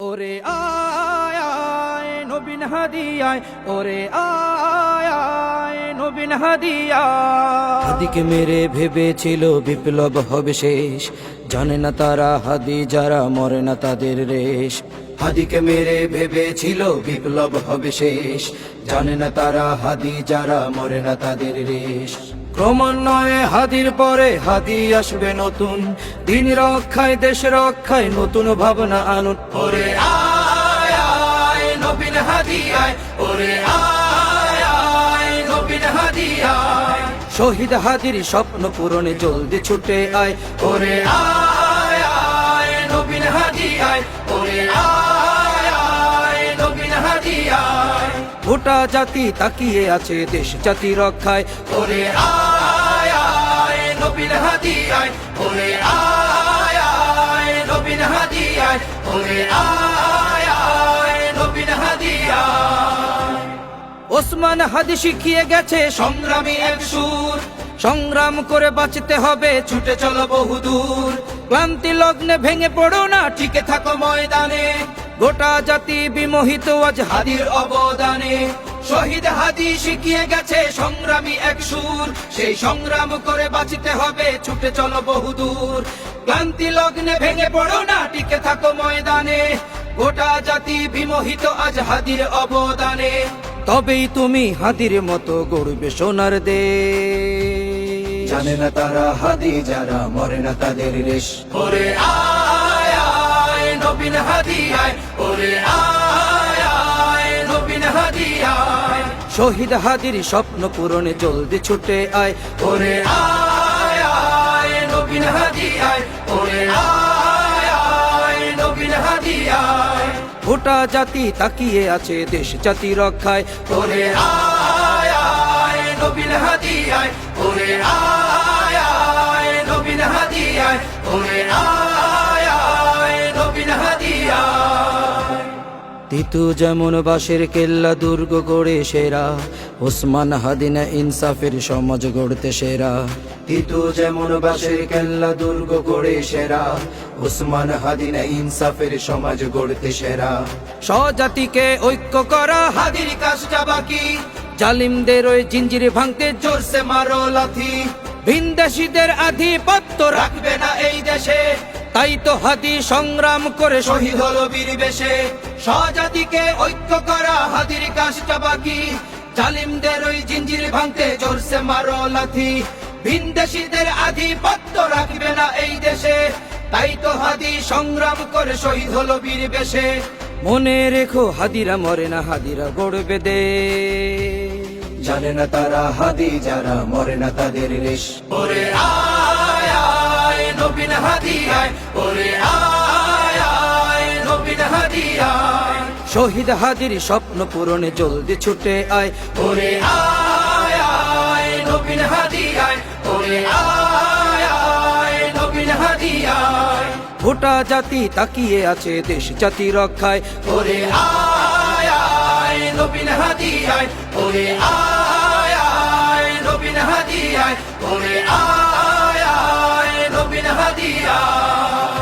ওরে আয় আয় নবীন হাদি আয়, ওরে আয় আয় নবীন হাদি আয়। হাদিকে মেরে ভেবেছিল বিপ্লব হবে শেষ, জানে না তারা হাদি যারা মরে না তাদের রেশ। হাদিকে মেরে ভেবেছিল বিপ্লব হবে শেষ, জানে না তারা হাদি যারা মরে না তাদের রেশ। ক্রমান্বয়ে হাদির পরে হাদি আসবে নতুন, দিন রক্ষায় দেশ রক্ষায় নতুন ভাবনা আনুন। ওরে আয় আয় নবীন হাদি আয়, ওরে আয় আয় নবীন হাদি আয়। শহীদ হাদির স্বপ্ন পূরণে জলদি ছুটে আয়, ওরে আয় আয় নবীন হাদি আয়, ওরে আয় আয় নবীন হাদি আয়। গোটা জাতি তাকিয়ে আছে দেশ জাতি রক্ষায়, ওরে আয় আয় নবীন হাদি আয়, ওরে আয় আয় নবীন হাদি আয়, ওরে আয় আয় নবীন হাদি আয়। ওসমান হাদি শিখিয়ে গেছে সংগ্রামী এক সুর, সংগ্রাম করে বাঁচতে হবে ছুটে চলো বহুদূর। ক্লান্তি লগ্নে ভেঙে পড়ো না, টিকে থাকো ময়দানে, গোটা জাতি বিমোহিত আজ হাদির অবদানে। শহীদ হাদি শিখিয়ে গেছে সংগ্রামী এক সুর, সেই সংগ্রাম করে বাঁচতে হবে ছুটে চলো বহুদূর। ক্লান্তি লগ্নে ভেঙে পড়ো না, টিকে থাকো ময়দানে, গোটা জাতি বিমোহিত আজ হাদির অবদানে। তবেই তুমি হাদির মতো গড়বে সোনার দেশ, জানে না তারা হাদি যারা মরে না তাদের রেশ। ওরে আয় আয় নবীন হাদি আয়, ওরে আয় আয় নবীন হাদি আয়। শহীদ হাদির স্বপ্ন পূরণে জলদি ছুটে আয়, ওরে আয় আয় নবীন হাদি আয়, ওরে আয় আয় নবীন হাদি আয়। গোটা জাতি তাকিয়ে আছে দেশ জাতি রক্ষায়, ওরে আয় আয় নবীন হাদি আয়, ওরে আয় আয় নবীন হাদি আয়, ওরে আয় আয় নবীন হাদি আয়। তিতু যেমন বাঁশের কেল্লা দুর্গ গড়ে সেরা, ওসমান হাদি না ইনসাফের সমাজ গড়তে সেরা। তিতু যেমন বাঁশের কেল্লা দুর্গ গড়ে সেরা, ওসমান হাদি না ইনসাফের সমাজ গড়তে সেরা। স্বজাতিকে ঐক্য করা হাদির কাজটা বাকি, জালিমদের ওই জিঞ্জির ভাঙতে জোরসে মারো লাথি। ভিনদেশীদের আধিপত্য রাখবে না এই দেশে, তাই তো হাদি সংগ্রাম করে শহীদ হলো বীর বেশে। স্বজাতিকে ঐক্য করা হাদির কাজটা বাকি, জালিমদের ওই জিঞ্জির ভাঙতে জোরসে মারো লাথি। ভিনদেশীদের আধিপত্য রাখবে না এই দেশে, তাই তো হাদি সংগ্রাম করে শহীদ হলো বীর বেশে। মনে রেখো হাদিরা মরে না, হাদিরা গড়বে দেশ, জানে না তারা হাদি যারা মরে না তাদের রেশ। ওরে আয় আয় নবীন হাদি আয়, ওরে আয় আয় নবীন হাদি আয়। শহীদ হাদির স্বপ্ন পূরণে জলদি ছুটে আয়, ওরে আয় আয় নবীন হাদি আয়, ওরে আয় আয় নবীন হাদি আয়। গোটা জাতি তাকিয়ে আছে দেশ জাতি রক্ষায়, ওরে আয় আয় নবীন হাদি আয়, ওরে আয় আয় নবীন হাদি আয়, ওরে আয় আয় নবীন হাদি আয়।